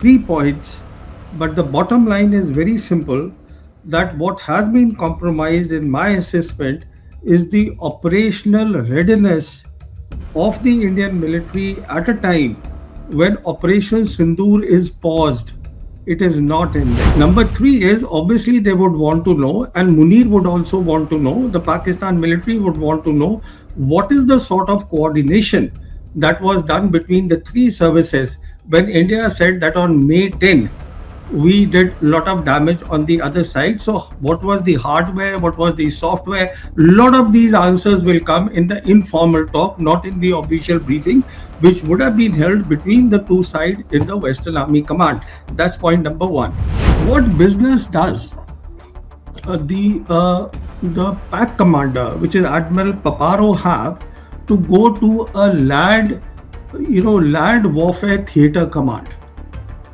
three points, but the bottom line is very simple that what has been compromised, in my assessment, is the operational readiness of the Indian military at a time when Operation Sindoor is paused. It is not ended. Number three is obviously they would want to know, and Munir would also want to know, the Pakistan military would want to know what is the sort of coordination that was done between the three services when India said that on May 10 we did a lot of damage on the other side. So what was the hardware, what was the software? A lot of these answers will come in the informal talk, not in the official briefing, which would have been held between the two sides in the Western Army Command. That's point number one. What business does the pack commander, which is Admiral Paparo, have to go to a land warfare theater command?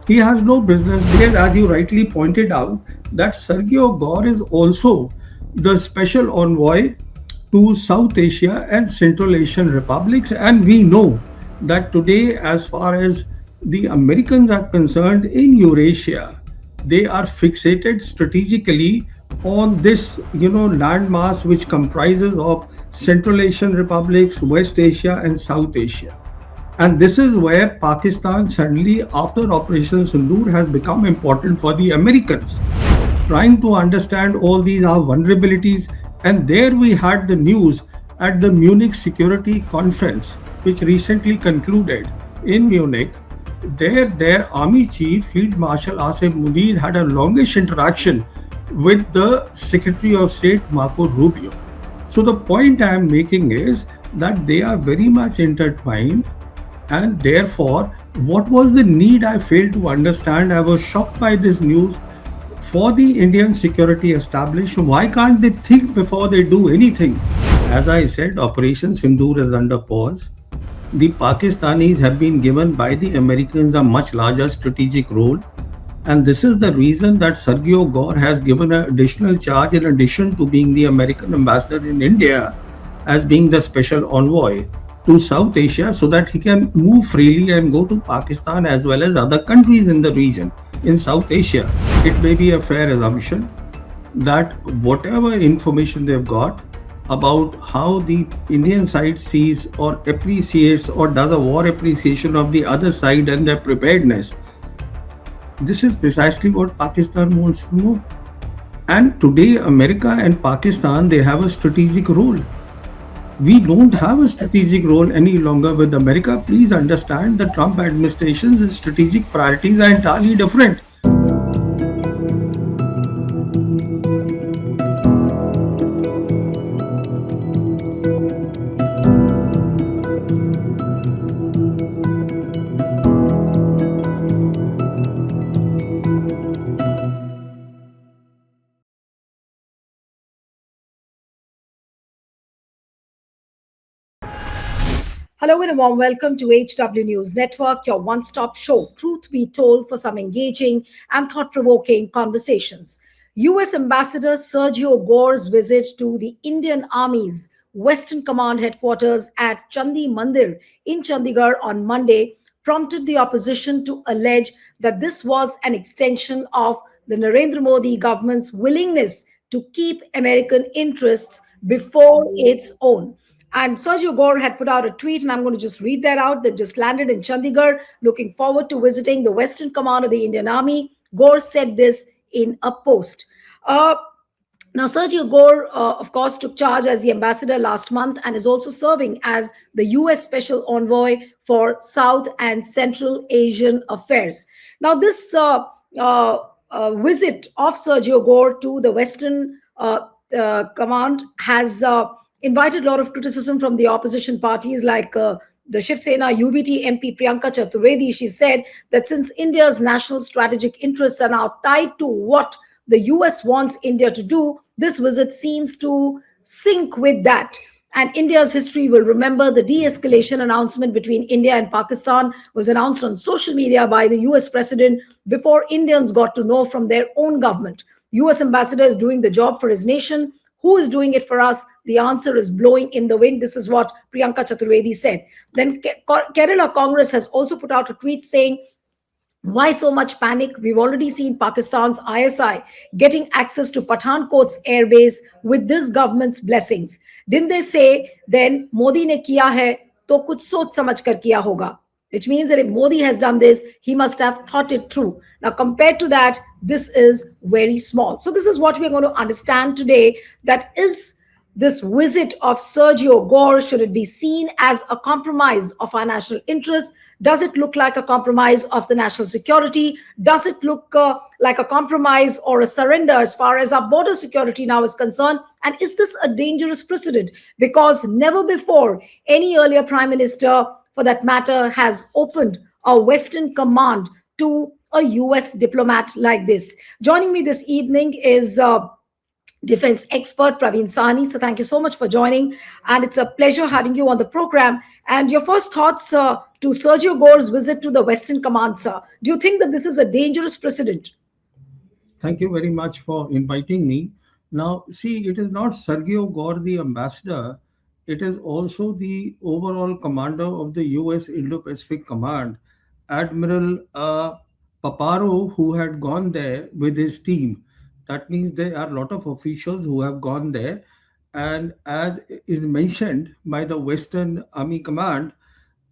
He has no business, because, as you rightly pointed out, that Sergio Gor is also the special envoy to South Asia and Central Asian republics. And we know that today, as far as the Americans are concerned in Eurasia, they are fixated strategically on this, landmass which comprises of Central Asian republics, West Asia, and South Asia. And this is where Pakistan suddenly, after Operation Sindoor, has become important for the Americans. Trying to understand all these are vulnerabilities. And there we had the news at the Munich Security Conference, which recently concluded in Munich. There, their army chief, Field Marshal Asif Munir, had a longish interaction with the Secretary of State, Marco Rubio. So the point I am making is that they are very much intertwined, and therefore, what was the need? I failed to understand. I was shocked by this news. For the Indian security establishment, why can't they think before they do anything? As I said, Operation Sindoor is under pause. The Pakistanis have been given by the Americans a much larger strategic role. And this is the reason that Sergio Gor has given an additional charge, in addition to being the American ambassador in India, as being the special envoy to South Asia, so that he can move freely and go to Pakistan as well as other countries in the region in South Asia. It may be a fair assumption that whatever information they've got about how the Indian side sees or appreciates or does a war appreciation of the other side and their preparedness, this is precisely what Pakistan wants to know. And today, America and Pakistan, they have a strategic role. We don't have a strategic role any longer with America. Please understand the Trump administration's strategic priorities are entirely different. Hello and a warm welcome to HW News Network, your one-stop show, truth be told, for some engaging and thought-provoking conversations. US Ambassador Sergio Gor's visit to the Indian Army's Western Command headquarters at Chandi Mandir in Chandigarh on Monday prompted the opposition to allege that this was an extension of the Narendra Modi government's willingness to keep American interests before its own. And Sergio Gor had put out a tweet, and I'm going to just read that out, that just landed in Chandigarh, looking forward to visiting the Western Command of the Indian Army. Gor said this in a post. Now, Sergio Gor, of course, took charge as the ambassador last month and is also serving as the US Special Envoy for South and Central Asian Affairs. Now, this visit of Sergio Gor to the Western Command has invited a lot of criticism from the opposition parties like the Shiv Sena UBT MP Priyanka Chaturvedi. She said that since India's national strategic interests are now tied to what the US wants India to do, this visit seems to sync with that. And India's history will remember the de-escalation announcement between India and Pakistan was announced on social media by the US president before Indians got to know from their own government. US ambassador is doing the job for his nation. Who is doing it for us? The answer is blowing in the wind. This is what Priyanka Chaturvedi said. Then Kerala Congress has also put out a tweet saying Why so much panic? We've already seen Pakistan's ISI getting access to Pathankot's airbase with this government's blessings. Didn't they say then Modi ne kiya hai to kuch soch samajh kar kiya hoga? Which means that if Modi has done this, he must have thought it through. Now, compared to that, this is very small. So, this is what we're going to understand today, that is this visit of Sergio Gor, should it be seen as a compromise of our national interest? Does it look like a compromise of the national security? Does it look like a compromise or a surrender as far as our border security now is concerned? And is this a dangerous precedent? Because never before any earlier prime minister, for that matter, has opened a Western command to a US diplomat like this. Joining me this evening is defense expert Pravin Sawhney. So thank you so much for joining, and it's a pleasure having you on the program. And your first thoughts to Sergio Gore's visit to the Western Command, sir. Do you think that this is a dangerous precedent? Thank you very much for inviting me. Now, see, it is not Sergio Gor, the ambassador, it is also the overall commander of the US Indo Pacific Command, Admiral Paparo, who had gone there with his team. That means there are a lot of officials who have gone there. And as is mentioned by the Western Army Command,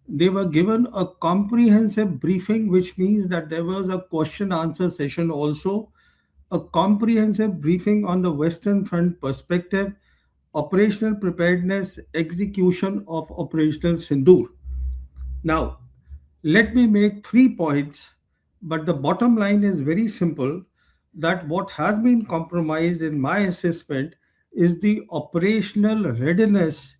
they were given a comprehensive briefing, which means that there was a question answer session also, a comprehensive briefing on the Western Front perspective, operational preparedness, execution of Operational Sindoor. Now, let me make 3 points, but the bottom line is very simple, that what has been compromised in my assessment is the operational readiness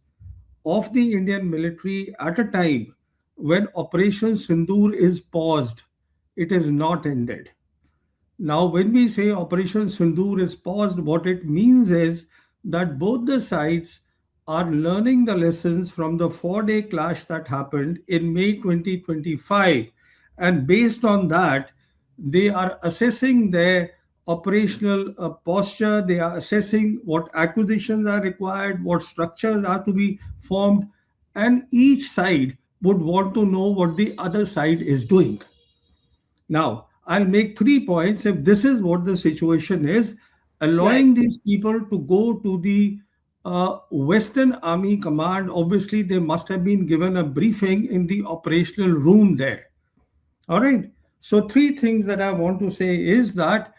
of the Indian military at a time when Operation Sindoor is paused. It is not ended. Now, when we say Operation Sindoor is paused, what it means is that both the sides are learning the lessons from the 4 day clash that happened in May 2025. And based on that, they are assessing their operational posture, they are assessing what acquisitions are required, what structures are to be formed, and each side would want to know what the other side is doing. Now, I'll make 3 points. If this is what the situation is, Right. allowing these people to go to the Western Army Command, obviously, they must have been given a briefing in the operational room there. All right. So, three things that I want to say is that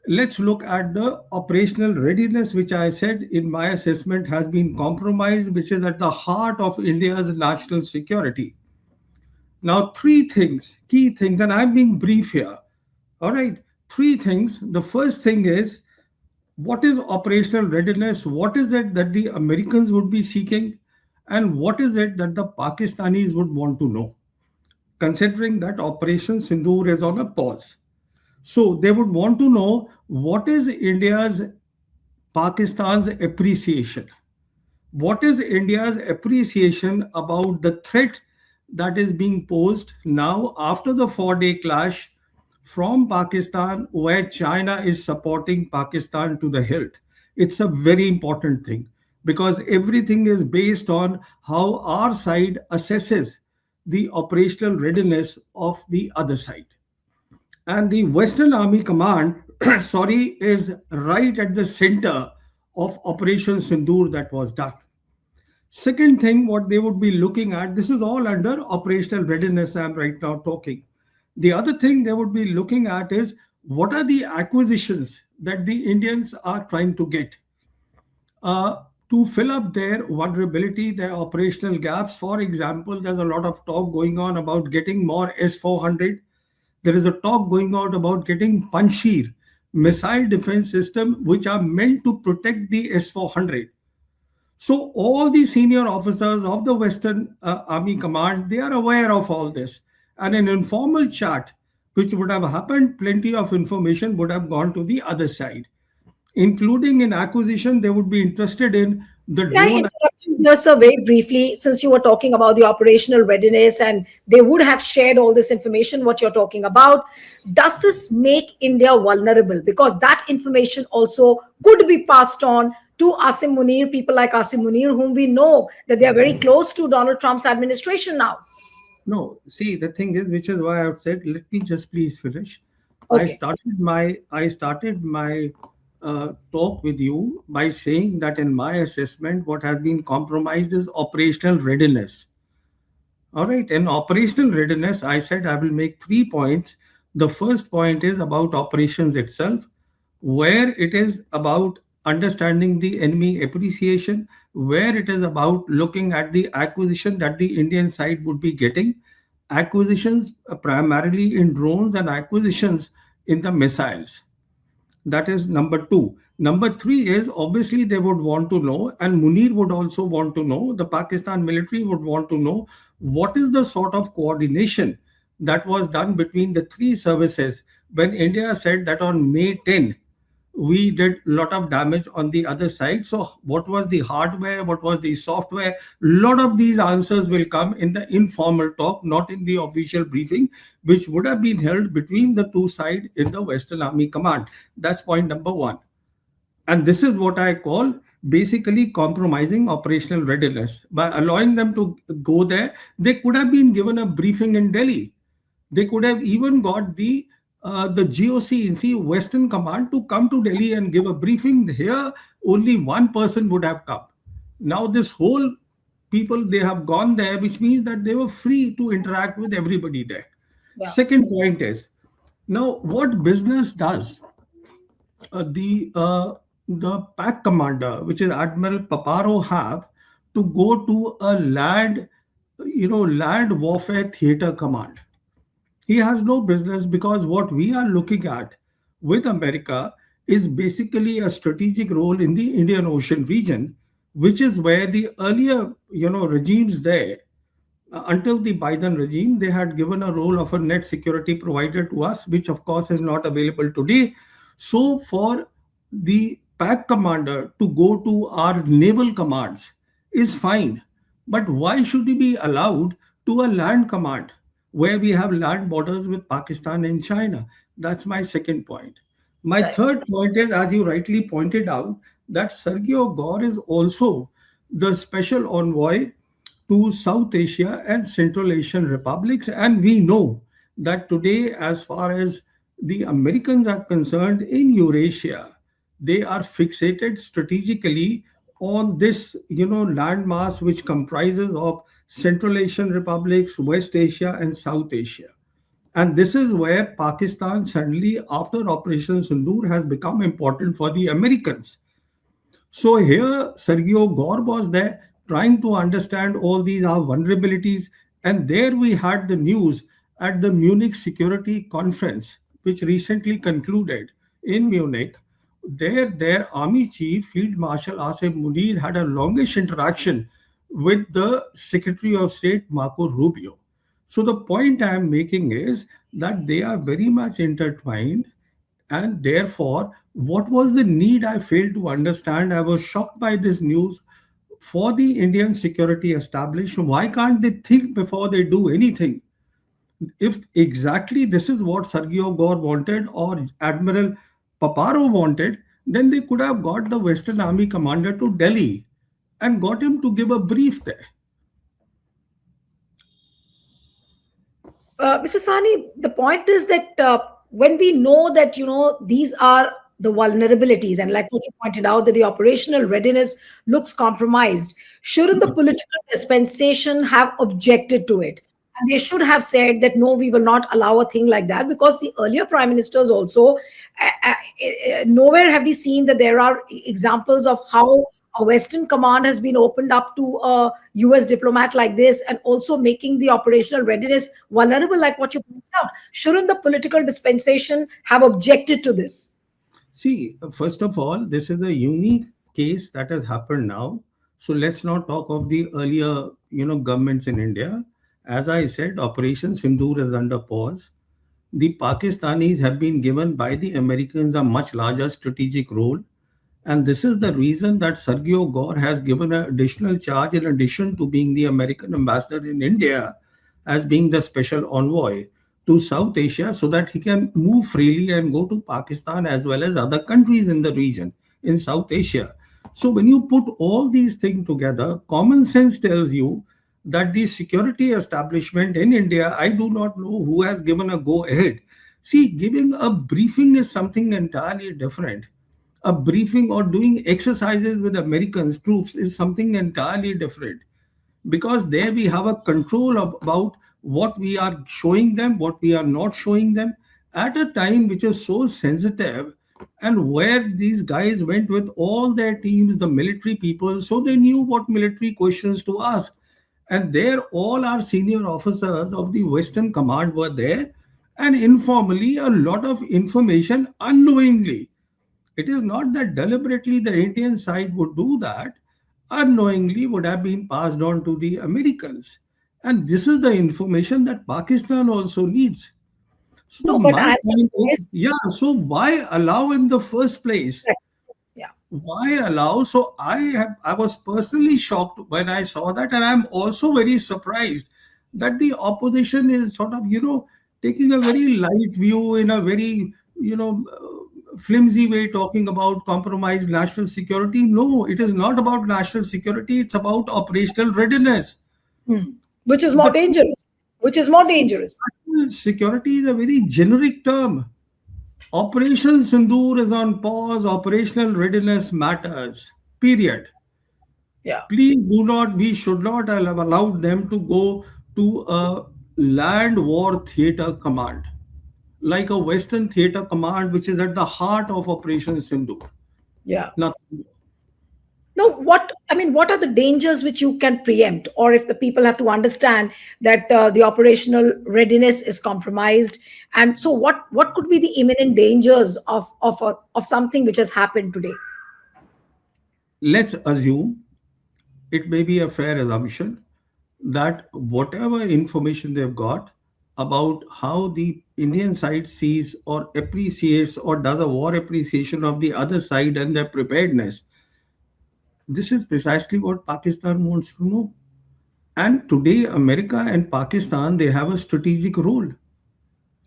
let's look at the operational readiness, which I said in my assessment has been compromised, which is at the heart of India's national security. Now, three things, key things, and I'm being brief here. All right. Three things. The first thing is, what is operational readiness? What is it that the Americans would be seeking? And what is it that the Pakistanis would want to know? Considering that Operation Sindoor is on a pause. So they would want to know what is India's, Pakistan's appreciation. What is India's appreciation about the threat that is being posed now after the 4 day clash from Pakistan, where China is supporting Pakistan to the hilt? It's a very important thing because everything is based on how our side assesses the operational readiness of the other side. And the Western Army Command, sorry, is right at the center of Operation Sindoor that was done. Second thing, what they would be looking at, this is all under operational readiness I'm right now talking. The other thing they would be looking at is what are the acquisitions that the Indians are trying to get to fill up their vulnerability, their operational gaps. For example, there's a lot of talk going on about getting more S-400. There is a talk going on about getting Panshir missile defense system, which are meant to protect the S-400. So all the senior officers of the Western Army Command, they are aware of all this. And an informal chat, which would have happened, plenty of information would have gone to the other side, including in acquisition. They would be interested in the Can I drone. interrupt you here, sir, very briefly, since you were talking about the operational readiness and they would have shared all this information, what you're talking about? Does this make India vulnerable? Because that information also could be passed on to Asim Munir, people like Asim Munir, whom we know that they are very close to Donald Trump's administration now. No, see, the thing is, which is why I've said, let me just please finish. Okay. I started my talk with you by saying that in my assessment, what has been compromised is operational readiness. All right, in operational readiness, I said I will make 3 points. The first point is about operations itself, where it is about understanding the enemy appreciation, where it is about looking at the acquisition that the Indian side would be getting, acquisitions primarily in drones and acquisitions in the missiles. That is number two. Number three is obviously they would want to know, and Munir would also want to know, the Pakistan military would want to know what is the sort of coordination that was done between the three services when India said that on May 10 we did a lot of damage on the other side. So what was the hardware, what was the software? A lot of these answers will come in the informal talk, not in the official briefing, which would have been held between the two sides in the Western Army Command. That's point number one. And this is what I call basically compromising operational readiness. By allowing them to go there, they could have been given a briefing in Delhi. They could have even got the GOC Western Command to come to Delhi and give a briefing. Here, only one person would have come. Now, this whole people they have gone there, which means that they were free to interact with everybody there. Yeah. Second point is now what business does the pack commander, which is Admiral Paparo, have to go to a land warfare theater command? He has no business, because what we are looking at with America is basically a strategic role in the Indian Ocean region, which is where the earlier regimes there, until the Biden regime, they had given a role of a net security provider to us, which of course is not available today. So, for the pack commander to go to our naval commands is fine. But why should he be allowed to a land command where we have land borders with Pakistan and China? That's my second point. My Right. third point is, as you rightly pointed out, that Sergio Gor is also the special envoy to South Asia and Central Asian republics. And we know that today, as far as the Americans are concerned in Eurasia, they are fixated strategically on this, landmass which comprises of Central Asian republics, West Asia, and South Asia. And this is where Pakistan suddenly, after Operation Sindoor, has become important for the Americans. So here, Sergio Gor was there trying to understand all these our vulnerabilities. And there we had the news at the Munich Security Conference, which recently concluded in Munich. There, their army chief, Field Marshal Asif Munir, had a longish interaction with the Secretary of State, Marco Rubio. So the point I am making is that they are very much intertwined, and therefore, what was the need I failed to understand? I was shocked by this news for the Indian security establishment. Why can't they think before they do anything? If exactly this is what Sergio Gor wanted or Admiral Paparo wanted, then they could have got the Western Army commander to Delhi and got him to give a brief there. Mr. Sani, the point is that when we know that these are the vulnerabilities, and like what you pointed out, that the operational readiness looks compromised, shouldn't the political dispensation have objected to it? And they should have said that no, we will not allow a thing like that, because the earlier prime ministers also, nowhere have we seen that there are examples of how a Western command has been opened up to a US diplomat like this, and also making the operational readiness vulnerable, like what you pointed out. Shouldn't the political dispensation have objected to this? See, first of all, this is a unique case that has happened now. So let's not talk of the earlier, governments in India. As I said, Operation Sindoor is under pause. The Pakistanis have been given by the Americans a much larger strategic role. And this is the reason that Sergio Gor has given an additional charge, in addition to being the American ambassador in India, as being the special envoy to South Asia, so that he can move freely and go to Pakistan as well as other countries in the region in South Asia. So when you put all these things together, common sense tells you that the security establishment in India, I do not know who has given a go ahead. See, giving a briefing is something entirely different. A briefing or doing exercises with Americans troops is something entirely different, because there we have a control about what we are showing them, what we are not showing them at a time which is so sensitive, and where these guys went with all their teams, the military people, so they knew what military questions to ask. And there, all our senior officers of the Western Command were there, and informally, a lot of information unknowingly. It is not that deliberately the Indian side would do that, unknowingly would have been passed on to the Americans. And this is the information that Pakistan also needs. So No, but my I'm point is, surprised. yeah, so why allow in the first place? Right. Yeah. Why allow? So I was personally shocked when I saw that, and I'm also very surprised that the opposition is sort of, taking a very light view in a very, flimsy way, talking about compromised national security. No, it is not about national security, it's about operational readiness. Hmm. Which is more The dangerous. Which is more dangerous. national security is a very generic term. Operation Sindoor is on pause, operational readiness matters. Period. Yeah. Please do not, we should not have allowed them to go to a land war theater command, like a Western theater command, which is at the heart of Operation Sindoor. Yeah. Nothing. No, what are the dangers which you can preempt, or if the people have to understand that the operational readiness is compromised, and so what could be the imminent dangers of something which has happened today? Let's assume, it may be a fair assumption, that whatever information they've got about how the Indian side sees or appreciates or does a war appreciation of the other side and their preparedness, this is precisely what Pakistan wants to know. And today, America and Pakistan, they have a strategic role.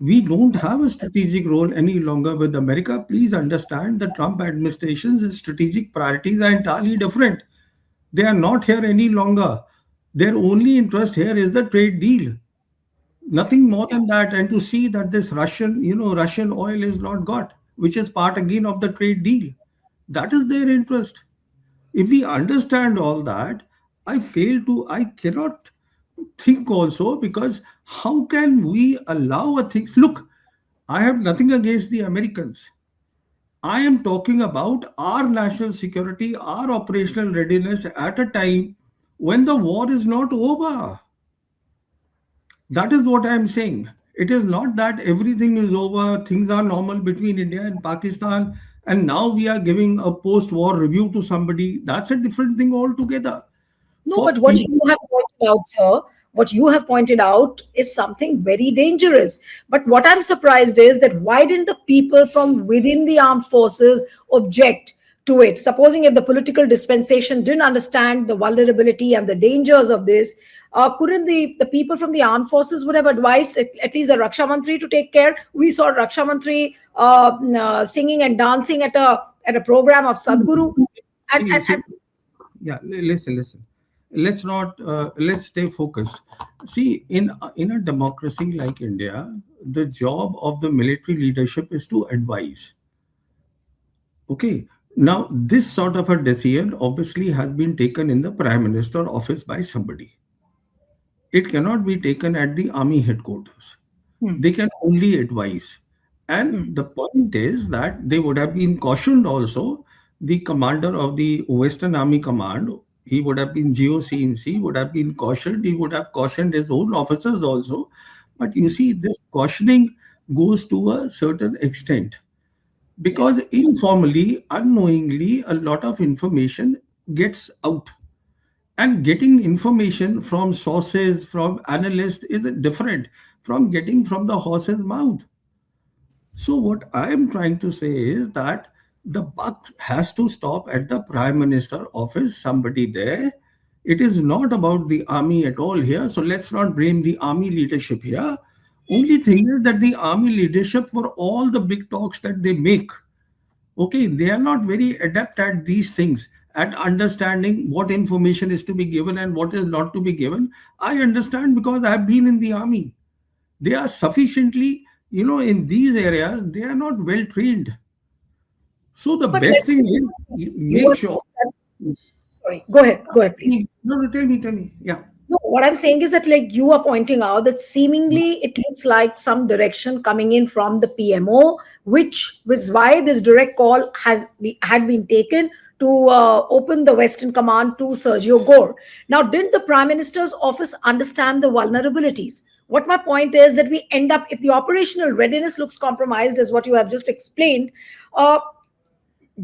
We don't have a strategic role any longer with America. Please understand the Trump administration's strategic priorities are entirely different. They are not here any longer. Their only interest here is the trade deal. Nothing more than that. And to see that this Russian oil is not got, which is part again of the trade deal. That is their interest. If we understand all that, I cannot think also, because how can we allow a things? Look, I have nothing against the Americans. I am talking about our national security, our operational readiness at a time when the war is not over. That is what I am saying. It is not that everything is over, things are normal between India and Pakistan, and now we are giving a post war review to somebody. That's a different thing altogether. No, but For what people, you have pointed out, sir, what you have pointed out is something very dangerous. But what I'm surprised is that why didn't the people from within the armed forces object to it? Supposing if the political dispensation didn't understand the vulnerability and the dangers of this, couldn't the people from the armed forces would have advised at least the Raksha Mantri to take care? We saw Raksha Mantri singing and dancing at a program of Sadhguru. And, see, and, see, and yeah, listen. Let's not, let's stay focused. See, in a democracy like India, the job of the military leadership is to advise. Okay. Now, this sort of a decision obviously has been taken in the Prime Minister office by somebody. It cannot be taken at the army headquarters. hmm, They can only advise. And hmm. the point is that they would have been cautioned also. The commander of the Western Army Command, he would have been GOCNC, would have been cautioned. He would have cautioned his own officers also. But you see, this cautioning goes to a certain extent, Yeah. because informally, unknowingly, a lot of information gets out. And getting information from sources, from analysts, is different from getting from the horse's mouth. So, what I am trying to say is that the buck has to stop at the Prime Minister office, somebody there. It is not about the army at all here. So, let's not blame the army leadership here. Only thing is that the army leadership, for all the big talks that they make, okay, they are not very adept at these things. at understanding what information is to be given and what is not to be given. I understand because I have been in the army. They are sufficiently, in these areas, they are not well trained. So the But best let's thing say is you make were sure. saying that, sorry, go ahead, please. No, no, tell me. Yeah. No, what I'm saying is that, like you are pointing out, that seemingly it looks like some direction coming in from the PMO, which was why this direct call had been taken to open the Western Command to Sergio Gor. Now, didn't the Prime Minister's office understand the vulnerabilities? What my point is that we end up, if the operational readiness looks compromised, as what you have just explained, uh,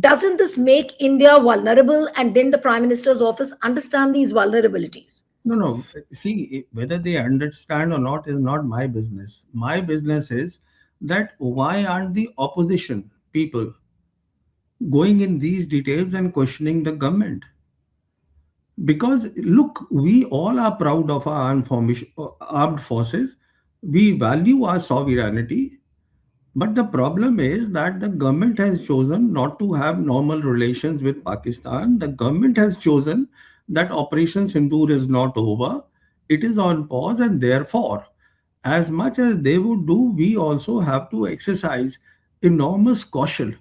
doesn't this make India vulnerable? And didn't the Prime Minister's office understand these vulnerabilities? No, no. See, whether they understand or not is not my business. My business is that why aren't the opposition people going in these details and questioning the government? Because look, we all are proud of our armed forces. We value our sovereignty. But the problem is that the government has chosen not to have normal relations with Pakistan. The government has chosen that Operation Sindoor is not over. It is on pause, and therefore, as much as they would do, we also have to exercise enormous caution.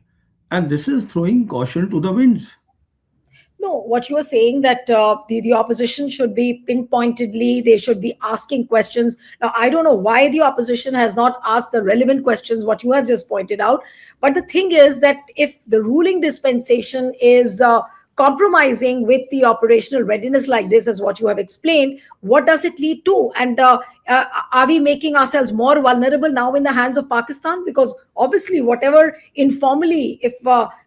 And this is throwing caution to the winds. No, what you are saying that the opposition should be pinpointedly, they should be asking questions. Now, I don't know why the opposition has not asked the relevant questions, what you have just pointed out. But the thing is that if the ruling dispensation is compromising with the operational readiness like this, as what you have explained, what does it lead to? And are we making ourselves more vulnerable now in the hands of Pakistan? Because obviously, whatever informally, if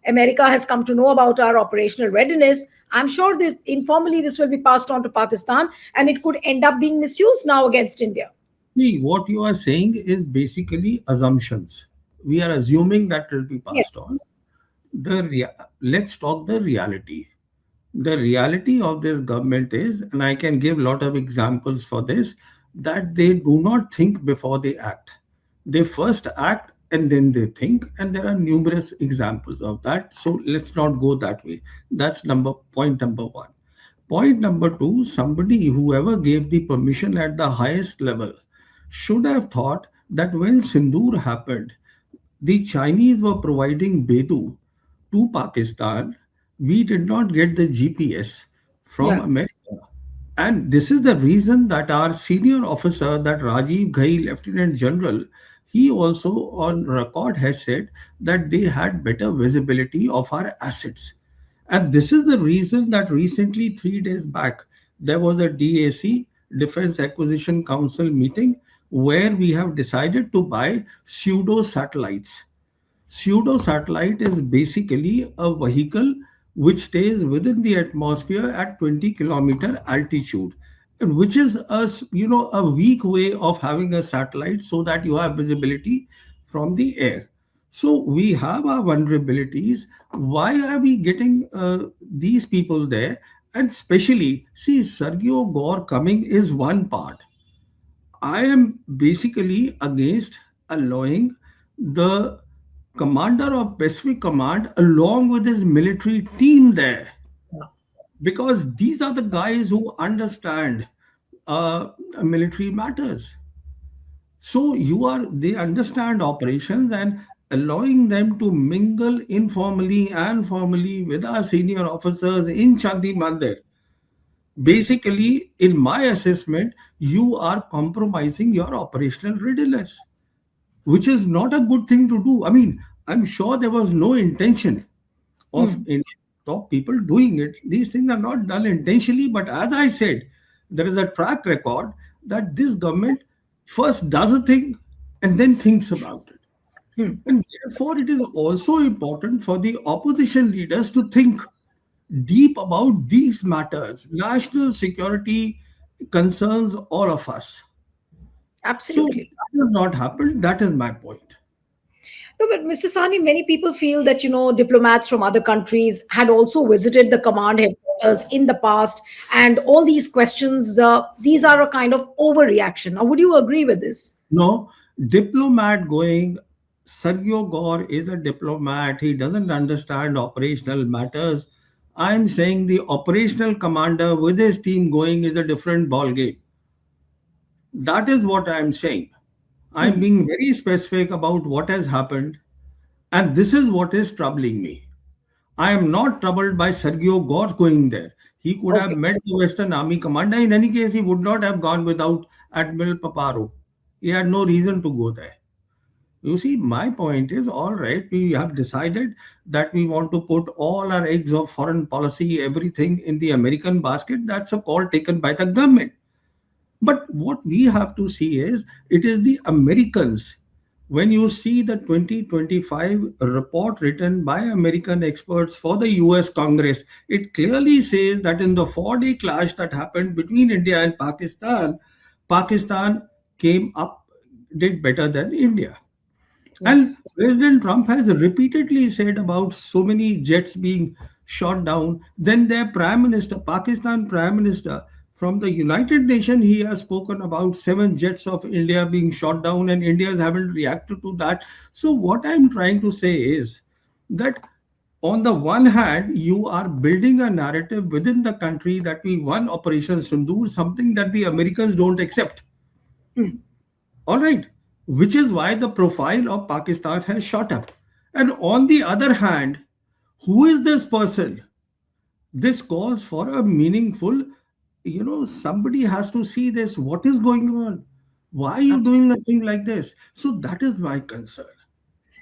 America has come to know about our operational readiness, I'm sure this informally this will be passed on to Pakistan, and it could end up being misused now against India. See, what you are saying is basically assumptions. We are assuming that will be passed Yes. on. Let's talk the reality. The reality of this government is, and I can give a lot of examples for this, that they do not think before they act. They first act and then they think, and there are numerous examples of that. So let's not go that way. That's point number one. Point number two, somebody, whoever gave the permission at the highest level, should have thought that when Sindoor happened, the Chinese were providing Bedu to Pakistan. We did not get the GPS from Yeah. America. And this is the reason that our senior officer, that Rajiv Ghai, Lieutenant General, he also on record has said that they had better visibility of our assets. And this is the reason that recently, 3 days back, there was a DAC, Defense Acquisition Council meeting, where we have decided to buy pseudo satellites. Pseudo satellite is basically a vehicle which stays within the atmosphere at 20-kilometer altitude, and which is a weak way of having a satellite so that you have visibility from the air. So we have our vulnerabilities. Why are we getting these people there? And especially, see, Sergio Gor coming is one part. I am basically against allowing the commander of Pacific Command along with his military team there, because these are the guys who understand military matters. So they understand operations, and allowing them to mingle informally and formally with our senior officers in Chandi Mandir. Basically, in my assessment, you are compromising your operational readiness, which is not a good thing to do. I mean, I'm sure there was no intention of Hmm. Indian top people doing it. These things are not done intentionally, but as I said, there is a track record that this government first does a thing and then thinks about it. Hmm. And therefore, it is also important for the opposition leaders to think deep about these matters. National security concerns all of us. So Absolutely. that has not happened. That is my point. No, but Mr. Sani, many people feel that, diplomats from other countries had also visited the command headquarters in the past, and all these questions, these are a kind of overreaction. Now, would you agree with this? No, diplomat going, Sergio Gor is a diplomat. He doesn't understand operational matters. I'm saying the operational commander with his team going is a different ball game. That is what I'm saying. I'm Hmm. being very specific about what has happened, and this is what is troubling me. I am not troubled by Sergio Gor going there. He could have Okay. met the Western Army commander. In any case, he would not have gone without Admiral Paparo. He had no reason to go there. You see, my point is all right, we have decided that we want to put all our eggs of foreign policy, everything in the American basket. That's a call taken by the government. But what we have to see is it is the Americans. When you see the 2025 report written by American experts for the US Congress, it clearly says that in the 4-day clash that happened between India and Pakistan, Pakistan came up, did better than India. And Yes. President Trump has repeatedly said about so many jets being shot down. Then their Prime Minister, Pakistan Prime Minister from the United Nations, he has spoken about 7 jets of India being shot down, and India haven't reacted to that. So what I'm trying to say is that on the one hand, you are building a narrative within the country that we won Operation Sindoor, something that the Americans don't accept. Hmm. All right, which is why the profile of Pakistan has shot up. And on the other hand, who is this person? This calls for a meaningful, somebody has to see this. What is going on? Why are you doing a Absolutely. thing like this? So that is my concern.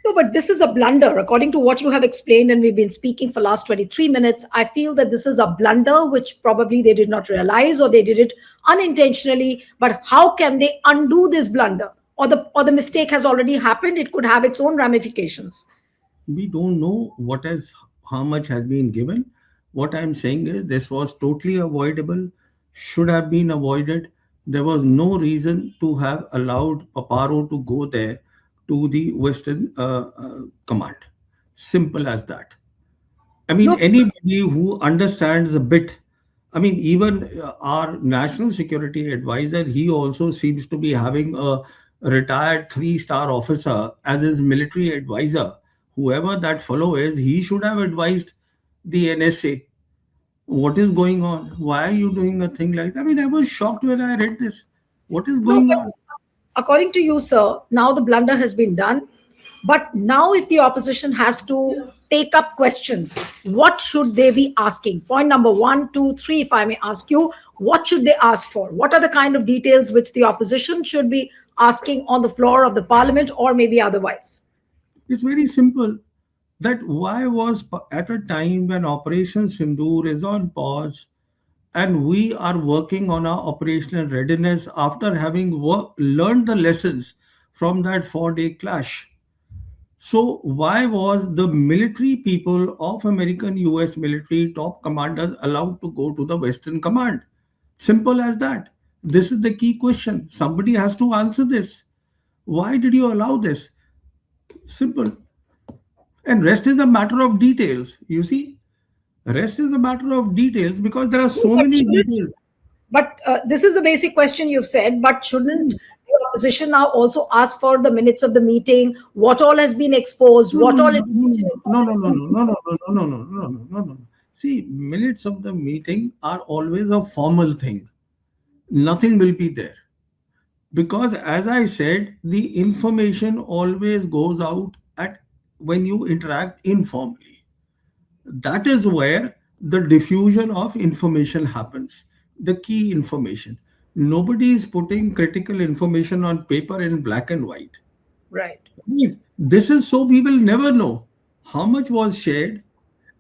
No, but this is a blunder. According to what you have explained, and we've been speaking for last 23 minutes, I feel that this is a blunder which probably they did not realize or they did it unintentionally. But how can they undo this blunder? Or the mistake has already happened. It could have its own ramifications. We don't know how much has been given. What I'm saying is this was totally avoidable, should have been avoided. There was no reason to have allowed Paparo to go there to the Western command. Simple as that. I mean, No, anybody who understands a bit, I mean, even our national security advisor, he also seems to be having a retired 3-star officer as his military advisor. Whoever that fellow is, he should have advised the NSA what is going on. Why are you doing a thing like that? I mean, I was shocked when I read this. What is no, going but on? according to you, sir, now the blunder has been done. But now, if the opposition has to take up questions, what should they be asking? Point number one, two, three, if I may ask you, what should they ask for? What are the kind of details which the opposition should be asking on the floor of the parliament or maybe otherwise? It's very simple. That why was at a time when Operation Sindoor is on pause and we are working on our operational readiness after having learned the lessons from that 4-day clash. So, why was the military people of American US military top commanders allowed to go to the Western Command? Simple as that. This is the key question. Somebody has to answer this. Why did you allow this? Simple. And rest is a matter of details. You see, rest is a matter of details because there are so But many shouldn't, details. but this is a basic question you've said, but shouldn't the opposition now also ask for the minutes of the meeting, what all has been exposed, No, what no, all no, information no, no, no, information? no, no, no, no, no, no, no, no, no, no, no. See, minutes of the meeting are always a formal thing. Nothing will be there. Because as I said, the information always goes out at when you interact informally. That is where the diffusion of information happens, the key information. Nobody is putting critical information on paper in black and white. Right. This is so we will never know how much was shared.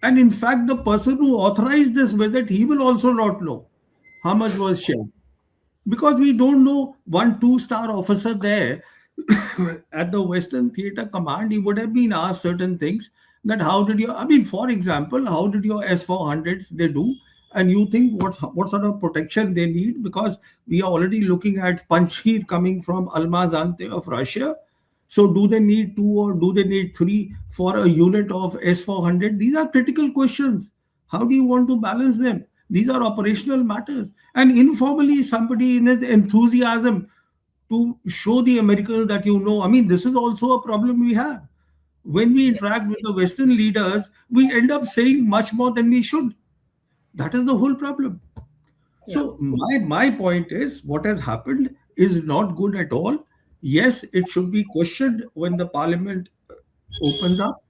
And in fact, the person who authorized this visit, he will also not know how much was shared. Because we don't know one 2-star officer there at the Western Theatre Command, he would have been asked certain things that how did you, I mean, for example, how did your S-400s they do? And you think what sort of protection they need? Because we are already looking at Panjshir coming from Almaz-Antey of Russia. So do they need two or do they need three for a unit of S-400? These are critical questions. How do you want to balance them? These are operational matters. And informally, somebody in his enthusiasm to show the Americans that you know. I mean, this is also a problem we have. When we Yes. interact with the Western leaders, we end up saying much more than we should. That is the whole problem. Yeah. So my point is, what has happened is not good at all. Yes, it should be questioned when the parliament opens up,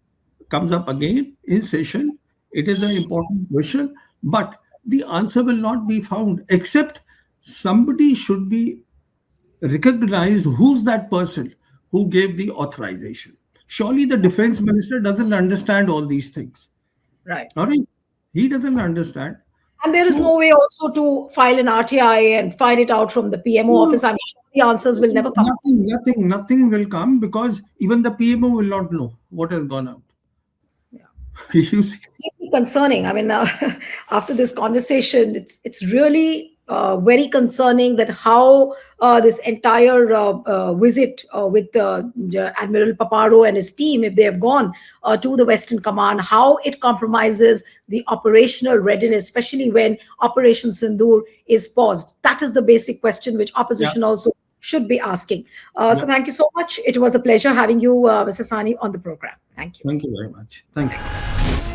comes up again in session. It is an important question, but the answer will not be found except somebody should be recognized who's that person who gave the authorization. Surely the defense minister doesn't understand all these things. Right. All right. He doesn't understand. And there is So no way also to file an RTI and find it out from the PMO office. I'm sure the answers will never come. nothing will come because even the PMO will not know what has gone out. Yeah. You see, Deeply concerning. I mean, after this conversation, it's really very concerning that how this entire visit with Admiral Paparo and his team, if they have gone to the Western Command, how it compromises the operational readiness, especially when Operation Sindoor is paused. That is the basic question which yeah, opposition also should be asking. So yeah. thank you so much. It was a pleasure having you, Mr. Sawhney, on the program. Thank you. Thank you very much. Thank you.